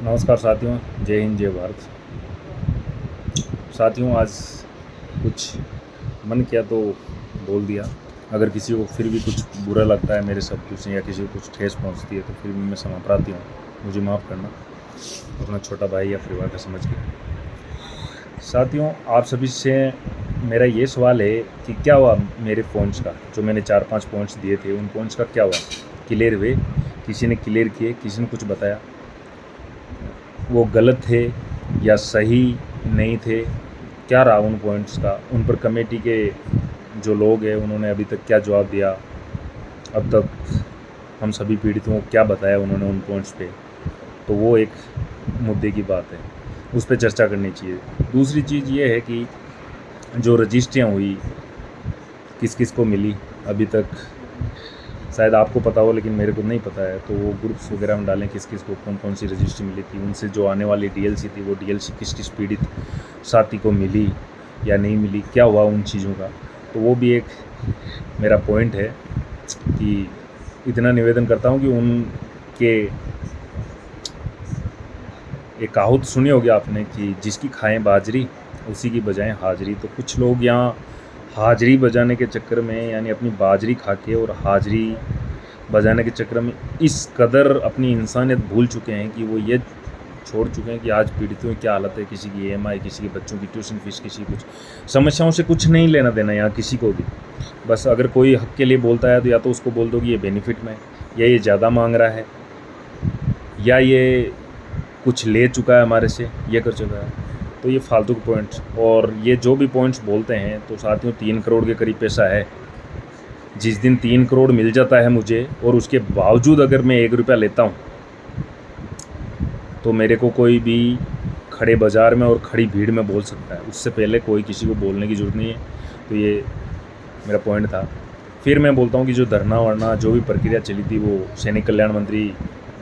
नमस्कार साथियों, जय हिंद जय भारत। साथियों, आज कुछ मन किया तो बोल दिया। अगर किसी को फिर भी कुछ बुरा लगता है मेरे शब्दों से या किसी को कुछ ठेस पहुंचती है तो फिर भी मैं क्षमाप्रार्थी हूँ, मुझे माफ़ करना, अपना छोटा भाई या परिवार का समझ के। साथियों, आप सभी से मेरा ये सवाल है कि क्या हुआ मेरे पॉइंट्स का, जो मैंने 4-5 पॉइंट्स दिए थे उन पॉइंट्स का क्या हुआ? क्लियर हुए? किसी ने क्लियर किए? किसी ने कुछ बताया? वो गलत थे या सही नहीं थे? क्या रहा उन पॉइंट्स का? उन पर कमेटी के जो लोग हैं उन्होंने अभी तक क्या जवाब दिया? अब तक हम सभी पीड़ितों को क्या बताया उन्होंने उन पॉइंट्स पे? तो वो एक मुद्दे की बात है, उस पर चर्चा करनी चाहिए। दूसरी चीज़ ये है कि जो रजिस्ट्रियाँ हुई किस किस को मिली, अभी तक शायद आपको पता हो लेकिन मेरे को नहीं पता है, तो वो ग्रुप्स वगैरह में डालें किस किस को कौन कौन सी रजिस्ट्री मिली थी, उनसे जो आने वाली डीएलसी थी वो डीएलसी किस किस पीड़ित साथी को मिली या नहीं मिली, क्या हुआ उन चीज़ों का। तो वो भी एक मेरा पॉइंट है कि इतना निवेदन करता हूँ कि उनके एक कहावत सुनी होगी आपने कि जिसकी खाएं बाजरी उसी की बजाएं हाजिरी। तो कुछ लोग यहाँ हाजिरी बजाने के चक्कर में, यानी अपनी बाजरी खा के और हाजिरी बजाने के चक्कर में इस कदर अपनी इंसानियत भूल चुके हैं कि वो ये छोड़ चुके हैं कि आज पीड़ितों की क्या हालत है, किसी की ईएमआई, किसी के बच्चों की ट्यूशन फीस, किसी कुछ समस्याओं से कुछ नहीं लेना देना यहाँ किसी को भी। बस अगर कोई हक के लिए बोलता है तो या तो उसको बोल दो कि ये बेनिफिट में, या ये ज़्यादा मांग रहा है, या ये कुछ ले चुका है हमारे से, ये कर चुका है। तो ये फालतू के पॉइंट्स, और ये जो भी पॉइंट्स बोलते हैं, तो साथियों 3 करोड़ के करीब पैसा है। जिस दिन 3 करोड़ मिल जाता है मुझे और उसके बावजूद अगर मैं 1 रुपया लेता हूँ तो मेरे को कोई भी खड़े बाज़ार में और खड़ी भीड़ में बोल सकता है, उससे पहले कोई किसी को बोलने की ज़रूरत नहीं है। तो ये मेरा पॉइंट था। फिर मैं बोलता हूँ कि जो धरना वरना जो भी प्रक्रिया चली थी वो सैनिक कल्याण मंत्री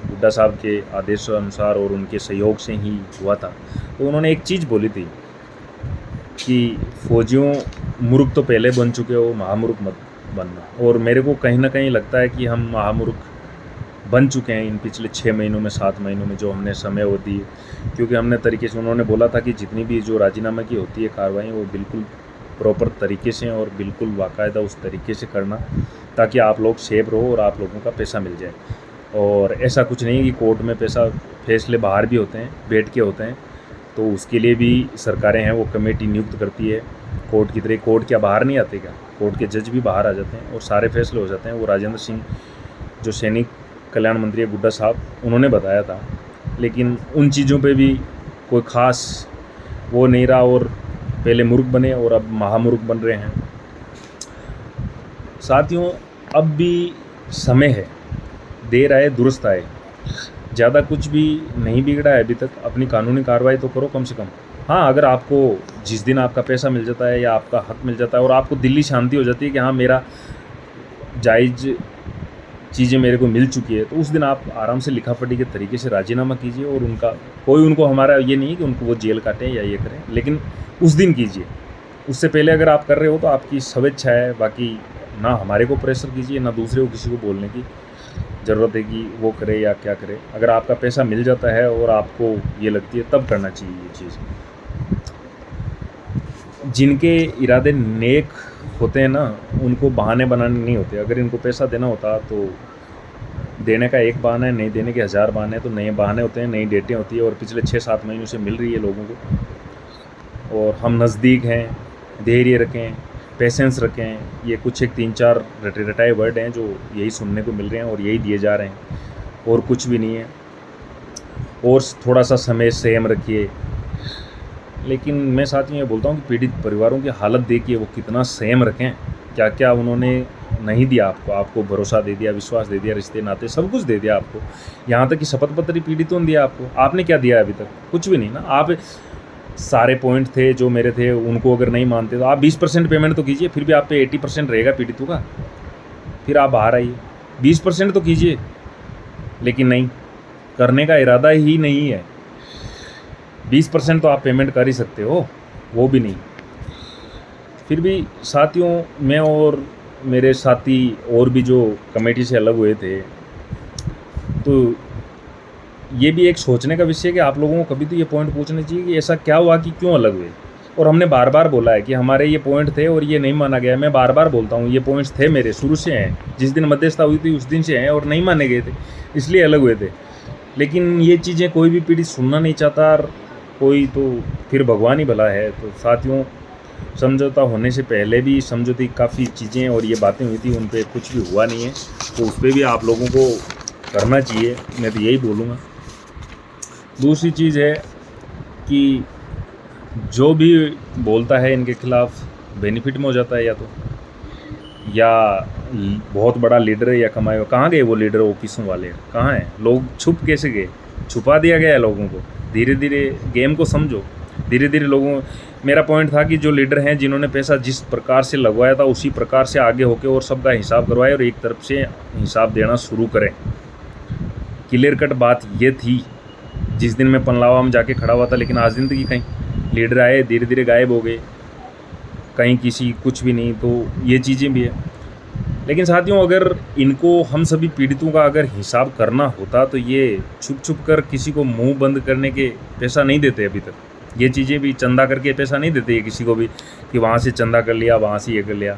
हुड्डा साहब के आदेशानुसार और उनके सहयोग से ही हुआ था। तो उन्होंने एक चीज़ बोली थी कि फौजियों मूर्ख तो पहले बन चुके हो, महामूर्ख मत बनना। और मेरे को कहीं ना कहीं लगता है कि हम महामूर्ख बन चुके हैं इन पिछले 6 महीनों में, 7 महीनों में जो हमने समय वो दी। क्योंकि हमने तरीके से, उन्होंने बोला था कि जितनी भी जो राजीनामा की होती है कार्रवाई वो बिल्कुल प्रॉपर तरीके से और बिल्कुल बाकायदा उस तरीके से करना, ताकि आप लोग सेफ रहो और आप लोगों का पैसा मिल जाए। और ऐसा कुछ नहीं है कि कोर्ट में पैसा, फैसले बाहर भी होते हैं, बैठ के होते हैं, तो उसके लिए भी सरकारें हैं, वो कमेटी नियुक्त करती है कोर्ट की तरह। कोर्ट क्या बाहर नहीं आते क्या? कोर्ट के जज भी बाहर आ जाते हैं और सारे फैसले हो जाते हैं। वो राजेंद्र सिंह जो सैनिक कल्याण मंत्री गुड्डा साहब, उन्होंने बताया था। लेकिन उन चीज़ों पे भी कोई ख़ास वो नहीं रहा, और पहले मूर्ख बने और अब महामूर्ख बन रहे हैं। साथियों, अब भी समय है, देर आए दुरुस्त आए। ज़्यादा कुछ भी नहीं बिगड़ा है अभी तक, अपनी कानूनी कार्रवाई तो करो कम से कम। हाँ, अगर आपको जिस दिन आपका पैसा मिल जाता है या आपका हक मिल जाता है और आपको दिल्ली शांति हो जाती है कि हाँ मेरा जायज़ चीज़ें मेरे को मिल चुकी है, तो उस दिन आप आराम से लिखापढ़ी के तरीके से राजीनामा कीजिए। और उनका कोई, उनको हमारा ये नहीं है कि उनको वो जेल काटें या ये करें, लेकिन उस दिन कीजिए। उससे पहले अगर आप कर रहे हो तो आपकी स्वेच्छा है, बाकी ना हमारे को प्रेशर कीजिए, ना दूसरे को किसी को बोलने की ज़रूरत है कि वो करे या क्या करे। अगर आपका पैसा मिल जाता है और आपको ये लगती है, तब करना चाहिए ये चीज़। जिनके इरादे नेक होते हैं ना, उनको बहाने बनाने नहीं होते। अगर इनको पैसा देना होता तो देने का एक बहाना है, नहीं देने के 1000 बहाने हैं। तो नए बहाने होते हैं, नई डेटें होती है, और पिछले 6-7 महीनों से मिल रही है लोगों को। और हम नज़दीक हैं, धैर्य रखें, पेशेंस रखें। ये कुछ एक 3-4 रटे रटाए वर्ड हैं जो यही सुनने को मिल रहे हैं और यही दिए जा रहे हैं, और कुछ भी नहीं है। और थोड़ा सा समय संयम रखिए। लेकिन मैं साथ में ये बोलता हूँ कि पीड़ित परिवारों की हालत देखिए, वो कितना संयम रखें। क्या क्या उन्होंने नहीं दिया आपको, आपको भरोसा दे दिया, विश्वास दे दिया, रिश्ते नाते सब कुछ दे दिया आपको। यहाँ तक कि शपथ पत्र पीड़ितों ने दिया आपको, आपने क्या दिया अभी तक? कुछ भी नहीं ना। आप सारे पॉइंट थे जो मेरे थे, उनको अगर नहीं मानते तो आप 20% पेमेंट तो कीजिए, फिर भी आप पे 80% रहेगा पीड़ितों का। फिर आप बाहर आइए, 20% तो कीजिए। लेकिन नहीं, करने का इरादा ही नहीं है। 20% तो आप पेमेंट कर ही सकते हो, वो भी नहीं। फिर भी साथियों, मैं और मेरे साथी और भी जो कमेटी से अलग हुए थे, तो ये भी एक सोचने का विषय है कि आप लोगों को कभी तो ये पॉइंट पूछना चाहिए कि ऐसा क्या हुआ कि क्यों अलग हुए। और हमने बार बार बोला है कि हमारे ये पॉइंट थे और ये नहीं माना गया। मैं बार बार बोलता हूँ ये पॉइंट्स थे मेरे, शुरू से हैं, जिस दिन मध्यस्थता हुई थी उस दिन से हैं और नहीं माने गए थे, इसलिए अलग हुए थे। लेकिन ये चीज़ें कोई भी पीढ़ी सुनना नहीं चाहता, और कोई तो फिर भगवान ही भला है। तो साथियों, समझौता होने से पहले भी समझौती काफ़ी चीज़ें और ये बातें हुई थी, उन पर कुछ भी हुआ नहीं है, तो उस पर भी आप लोगों को करना चाहिए, मैं तो यही बोलूँगा। दूसरी चीज़ है कि जो भी बोलता है इनके खिलाफ़ बेनिफिट में हो जाता है, या बहुत बड़ा लीडर है या कमाए हुआ। कहाँ गए वो लीडर, ऑफिसों वाले कहाँ हैं? लोग छुप कैसे गए? छुपा दिया गया है लोगों को। धीरे धीरे गेम को समझो, धीरे धीरे लोगों, मेरा पॉइंट था कि जो लीडर हैं जिन्होंने पैसा जिस प्रकार से लगवाया था उसी प्रकार से आगे होके और सबका हिसाब करवाए और एक तरफ से हिसाब देना शुरू करें। क्लियर कट बात ये थी जिस दिन मैं पनलावा में जाके खड़ा हुआ था। लेकिन आज दिन तक कहीं लीडर आए, धीरे धीरे गायब हो गए, कहीं किसी कुछ भी नहीं। तो ये चीज़ें भी है। लेकिन साथियों, अगर इनको हम सभी पीड़ितों का अगर हिसाब करना होता तो ये छुप छुप कर किसी को मुंह बंद करने के पैसा नहीं देते। अभी तक ये चीज़ें भी चंदा करके पैसा नहीं देते ये किसी को भी, कि वहाँ से चंदा कर लिया, वहाँ से ये कर लिया।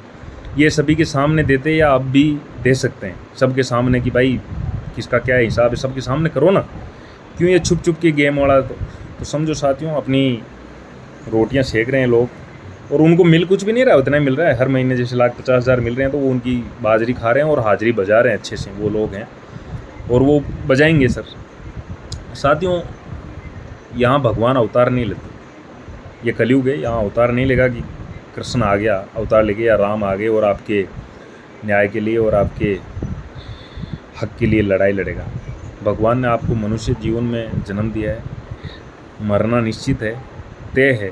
ये सभी के सामने देते, या अब भी दे सकते हैं सबके सामने कि भाई किसका क्या हिसाब है, सबके सामने करो ना। क्यों ये छुप छुप के गेम वाला? तो समझो साथियों, अपनी रोटियां सेक रहे हैं लोग, और उनको मिल कुछ भी नहीं रहा, उतना ही मिल रहा है। हर महीने जैसे 1,50,000 मिल रहे हैं तो वो उनकी बाजरी खा रहे हैं और हाजिरी बजा रहे हैं अच्छे से, वो लोग हैं, और वो बजाएंगे सर। साथियों, यहाँ भगवान अवतार नहीं लेते, ये कलयुग है, यहाँ अवतार नहीं लेगा कि कृष्ण आ गया अवतार लेके या राम आ गए और आपके न्याय के लिए और आपके हक के लिए लड़ाई लड़ेगा। भगवान ने आपको मनुष्य जीवन में जन्म दिया है, मरना निश्चित है, तय है,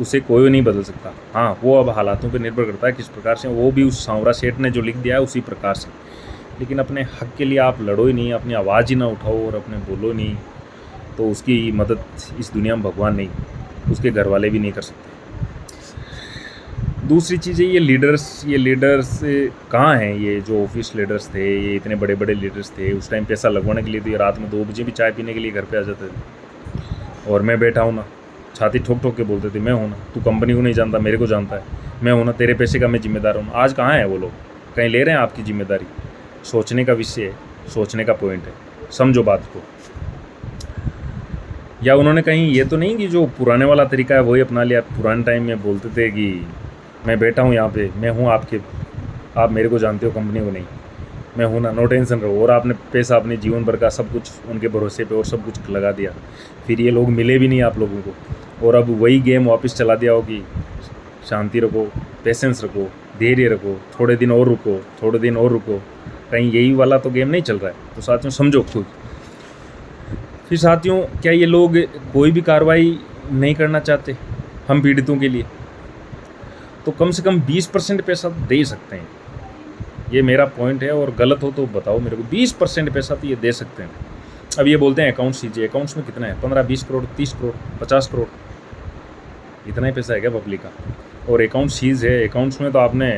उसे कोई नहीं बदल सकता। हाँ, वो अब हालातों पर निर्भर करता है किस प्रकार से, वो भी उस सांवरा सेठ ने जो लिख दिया है उसी प्रकार से। लेकिन अपने हक के लिए आप लड़ो ही नहीं, अपनी आवाज़ ही ना उठाओ और अपने बोलो नहीं, तो उसकी मदद इस दुनिया में भगवान नहीं, उसके घर वाले भी नहीं कर सकते। दूसरी चीज़ है ये लीडर्स कहाँ हैं? ये जो ऑफिस लीडर्स थे, ये इतने बड़े बड़े लीडर्स थे, उस टाइम पैसा लगवाने के लिए तो ये रात में 2 बजे भी चाय पीने के लिए घर पे आ जाते थे। और मैं बैठा हूँ ना, छाती ठोक ठोक के बोलते थे, मैं हूँ ना, तू कंपनी को नहीं जानता, मेरे को जानता है, मैं हूँ ना, तेरे पैसे का मैं जिम्मेदार हूँ। आज कहाँ है वो लोग? कहीं ले रहे हैं आपकी जिम्मेदारी? सोचने का विषय है, सोचने का पॉइंट है, समझो बात को। या उन्होंने कहीं ये तो नहीं कि जो पुराने वाला तरीका है वही अपना लिया? पुराने टाइम में बोलते थे कि मैं बैठा हूँ यहाँ पे, मैं हूँ आपके, आप मेरे को जानते हो, कंपनी को नहीं, मैं हूँ ना, नो टेंशन रहो। और आपने पैसा अपने जीवन भर का सब कुछ उनके भरोसे पे और सब कुछ लगा दिया, फिर ये लोग मिले भी नहीं आप लोगों को, और अब वही गेम वापस चला दिया हो कि शांति रखो, पेशेंस रखो, धैर्य रखो, थोड़े दिन और रुको, थोड़े दिन और रुको। कहीं यही वाला तो गेम नहीं चल रहा है? तो साथियों समझो खुद। फिर साथियों, क्या ये लोग कोई भी कार्रवाई नहीं करना चाहते हम पीड़ितों के लिए? तो कम से कम 20% पैसा दे ही सकते हैं। ये मेरा पॉइंट है, और गलत हो तो बताओ मेरे को। 20% पैसा तो ये दे सकते हैं। अब ये बोलते हैं अकाउंट्स कीजिए, अकाउंट्स में कितना है? 15-20 करोड़, 30 करोड़, 50 करोड़, इतना ही पैसा है क्या पब्लिक का? और अकाउंट सीज है, अकाउंट्स में तो आपने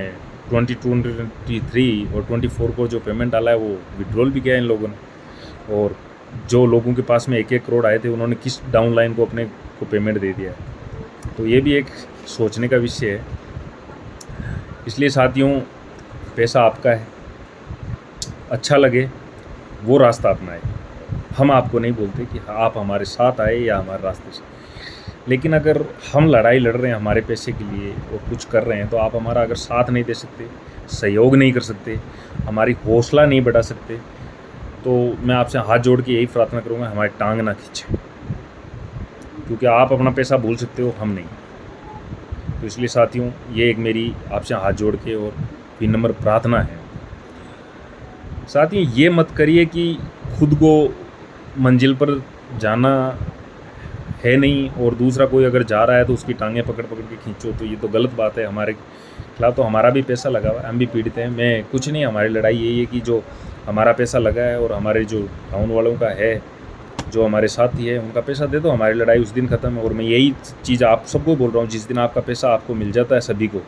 2023 और 24 को जो पेमेंट डाला है वो विड्रॉल भी किया है इन लोगों ने। और जो लोगों के पास में 1-1 करोड़ आए थे उन्होंने किस डाउन लाइन को अपने को पेमेंट दे दिया है? तो ये भी एक सोचने का विषय है। इसलिए साथियों, पैसा आपका है, अच्छा लगे वो रास्ता अपनाएं। हम आपको नहीं बोलते कि आप हमारे साथ आए या हमारे रास्ते से, लेकिन अगर हम लड़ाई लड़ रहे हैं हमारे पैसे के लिए और कुछ कर रहे हैं, तो आप हमारा अगर साथ नहीं दे सकते, सहयोग नहीं कर सकते, हमारी हौसला नहीं बढ़ा सकते, तो मैं आपसे हाथ जोड़ के यही प्रार्थना करूँगा, हमारी टांग ना खींचें, क्योंकि आप अपना पैसा भूल सकते हो, हम नहीं। तो इसलिए साथियों, ये एक मेरी आपसे हाथ जोड़ के और विनम्र प्रार्थना है। साथियों, ये मत करिए कि खुद को मंजिल पर जाना है नहीं और दूसरा कोई अगर जा रहा है तो उसकी टांगें पकड़ पकड़ के खींचो, तो ये तो गलत बात है। हमारे खिलाफ तो हमारा भी पैसा लगा हुआ है, हम भी पीड़ित हैं। मैं कुछ नहीं, हमारी लड़ाई यही है कि जो हमारा पैसा लगा है और हमारे जो टाउन वालों का है, जो हमारे साथी है, उनका पैसा दे दो, हमारी लड़ाई उस दिन ख़त्म है। और मैं यही चीज़ आप सबको बोल रहा हूँ, जिस दिन आपका पैसा आपको मिल जाता है सभी को,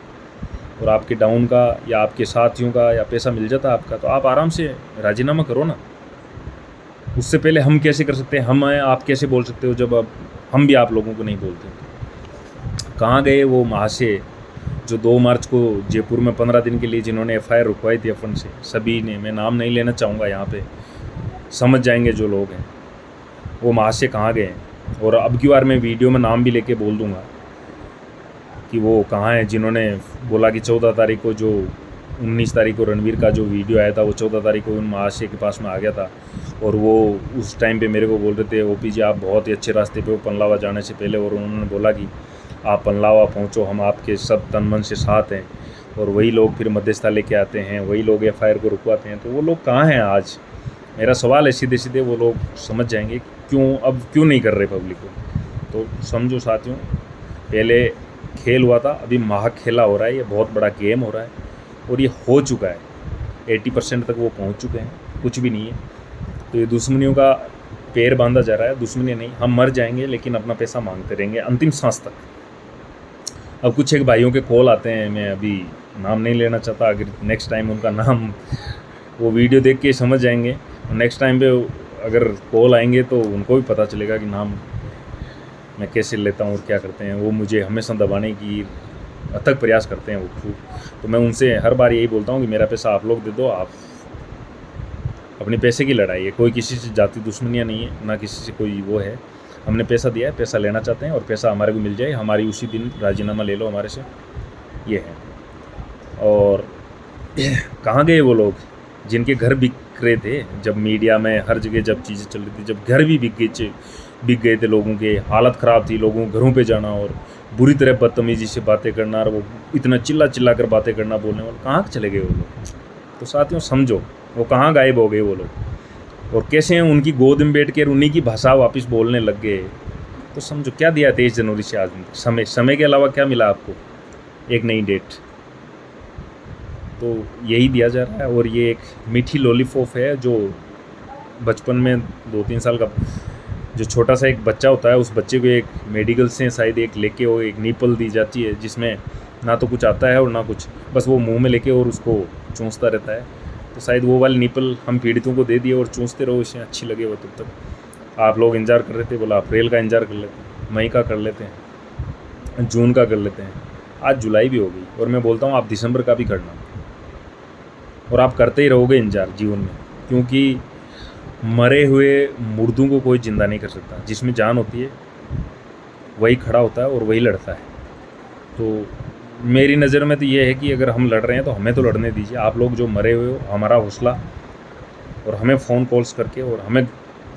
और आपके डाउन का या आपके साथियों का या पैसा मिल जाता है आपका, तो आप आराम से राजीनामा करो ना। उससे पहले हम कैसे कर सकते हैं, हम आप कैसे बोल सकते हो जब अब हम भी आप लोगों को नहीं बोलते? कहाँ गए वो महाशय जो 2 मार्च को जयपुर में 15 दिन के लिए जिन्होंने FIR रुकवाई थी अपन से, सभी ने, मैं नाम नहीं लेना चाहूँगा यहाँ पे, समझ जाएंगे जो लोग हैं, वो महाशय कहाँ गए हैं? और अब की बार मैं वीडियो में नाम भी लेके बोल दूँगा कि वो कहाँ हैं जिन्होंने बोला कि 14 तारीख को जो 19 तारीख को रणवीर का जो वीडियो आया था वो 14 तारीख को उन महाशय के पास में आ गया था, और वो उस टाइम पे मेरे को बोल रहे थे OP जी आप बहुत ही अच्छे रास्ते पे हो पनलावा जाने से पहले, और उन्होंने बोला कि आप पनलावा पहुँचो, हम आपके सब तन मन से साथ हैं। और वही लोग फिर मध्यस्थता लेके आते हैं, वही लोग FIR को रुकवाते हैं। तो वो लोग कहाँ हैं आज? मेरा सवाल है सीधे सीधे, वो लोग समझ जाएंगे क्यों नहीं कर रहे पब्लिक को। तो समझो साथियों, पहले खेल हुआ था, अभी महाखेला हो रहा है, ये बहुत बड़ा गेम हो रहा है और ये हो चुका है, 80% तक वो पहुंच चुके हैं, कुछ भी नहीं है। तो ये दुश्मनियों का पैर बांधा जा रहा है, दुश्मनी नहीं, हम मर जाएंगे लेकिन अपना पैसा मांगते रहेंगे अंतिम सांस तक। अब कुछ एक भाइयों के कॉल आते हैं, मैं अभी नाम नहीं लेना चाहता, अगर नेक्स्ट टाइम उनका नाम वो वीडियो देख के समझ जाएंगे, नेक्स्ट टाइम पे अगर कॉल आएंगे तो उनको भी पता चलेगा कि नाम मैं कैसे लेता हूँ और क्या करते हैं। वो मुझे हमेशा दबाने की अथक प्रयास करते हैं वो खूब। तो मैं उनसे हर बार यही बोलता हूँ कि मेरा पैसा आप लोग दे दो, आप अपने पैसे की लड़ाई है, कोई किसी से जाति दुश्मनियाँ नहीं है, ना किसी से कोई वो है। हमने पैसा दिया है, पैसा लेना चाहते हैं और पैसा हमारे को मिल जाए, हमारी उसी दिन राजीनामा ले लो हमारे से, ये है। और कहाँ गए वो लोग जिनके घर बिक रहे थे, जब मीडिया में हर जगह जब चीज़ें चल रही थी, जब घर भी बिक गए थे लोगों के, हालत ख़राब थी, लोगों को घरों पे जाना और बुरी तरह बदतमीजी से बातें करना, और वो इतना चिल्ला कर बातें करना, बोलने वाले कहाँ चले गए वो लोग? तो साथियों समझो, वो कहाँ गायब हो गए वो लोग, और कैसे हैं उनकी गोद में बैठ कर उन्हीं की भाषा वापस बोलने लग गए। तो समझो क्या दिया 23 जनवरी से आज समय के अलावा क्या मिला आपको? एक नई डेट, तो यही दिया जा रहा है। और ये एक मीठी लॉलीपॉप है जो बचपन में 2-3 साल का जो छोटा सा एक बच्चा होता है, उस बच्चे को एक मेडिकल से शायद एक लेके वो एक नीपल दी जाती है, जिसमें ना तो कुछ आता है और ना कुछ, बस वो मुंह में लेके और उसको चूसता रहता है। तो शायद वो वाली नीपल हम पीड़ितों को दे दिए और चूसते रहो, इसे अच्छी लगे वो। तब तक आप लोग इंतजार कर रहे थे, बोला अप्रैल का इंतजार कर लेते हैं, मई का कर लेते हैं, जून का कर लेते हैं, आज जुलाई भी हो गई। और मैं बोलता हूँ आप दिसंबर का भी करना, और आप करते ही रहोगे इंतजार जीवन में, क्योंकि मरे हुए मुर्दों को कोई जिंदा नहीं कर सकता। जिसमें जान होती है वही खड़ा होता है और वही लड़ता है। तो मेरी नज़र में तो ये है कि अगर हम लड़ रहे हैं तो हमें तो लड़ने दीजिए। आप लोग जो मरे हुए हो, हमारा हौसला, और हमें फ़ोन कॉल्स करके और हमें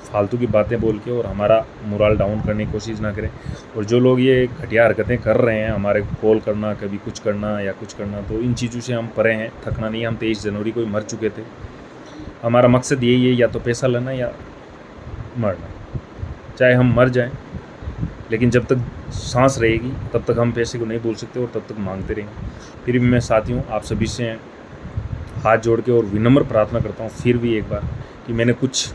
फालतू की बातें बोल के और हमारा मोरल डाउन करने की कोशिश ना करें। और जो लोग ये घटिया हरकतें कर रहे हैं, हमारे कॉल करना, कभी कुछ करना या कुछ करना, तो इन चीज़ों से हम परे हैं, थकना नहीं। हम 23 जनवरी को ही मर चुके थे। हमारा मकसद यही है, या तो पैसा लेना या मरना, चाहे हम मर जाएं, लेकिन जब तक सांस रहेगी तब तक हम पैसे को नहीं भूल सकते और तब तक मांगते रहेंगे। फिर भी मैं साथियों आप सभी से हाथ जोड़ के और विनम्र प्रार्थना करता हूँ फिर भी एक बार, कि मैंने कुछ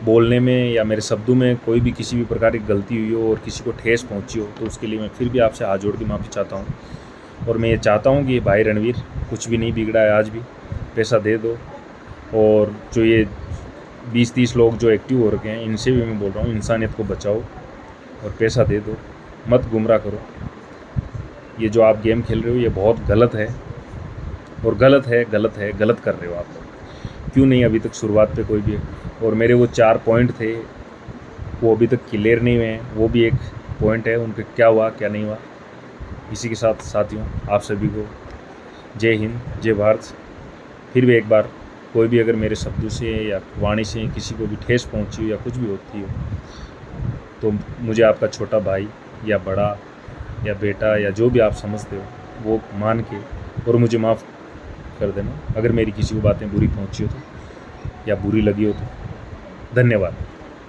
बोलने में या मेरे शब्दों में कोई भी किसी भी प्रकार की गलती हुई हो और किसी को ठेस पहुँची हो, तो उसके लिए मैं फिर भी आपसे हाथ जोड़ के माफ़ी चाहता हूँ। और मैं ये चाहता हूँ कि भाई रणवीर, कुछ भी नहीं बिगड़ा है, आज भी पैसा दे दो। और जो ये 20-30 लोग जो एक्टिव हो रखे हैं, इनसे भी मैं बोल रहा हूँ, इंसानियत को बचाओ और पैसा दे दो, मत गुमराह करो। ये जो आप गेम खेल रहे हो ये बहुत गलत है, और गलत है, गलत कर रहे हो आप लोग। क्यों नहीं अभी तक शुरुआत पे कोई भी? और मेरे वो 4 पॉइंट थे वो अभी तक क्लियर नहीं हुए हैं, वो भी एक पॉइंट है, उनके क्या हुआ क्या नहीं हुआ। इसी के साथ साथियों आप सभी को जय हिंद, जय भारत। फिर भी एक बार, कोई भी अगर मेरे शब्दों से या वाणी से किसी को भी ठेस पहुंची हो या कुछ भी होती हो, तो मुझे आपका छोटा भाई या बड़ा या बेटा या जो भी आप समझते हो वो मान के और मुझे माफ़ कर देना, अगर मेरी किसी को बातें बुरी पहुंची हो तो या बुरी लगी हो तो। धन्यवाद।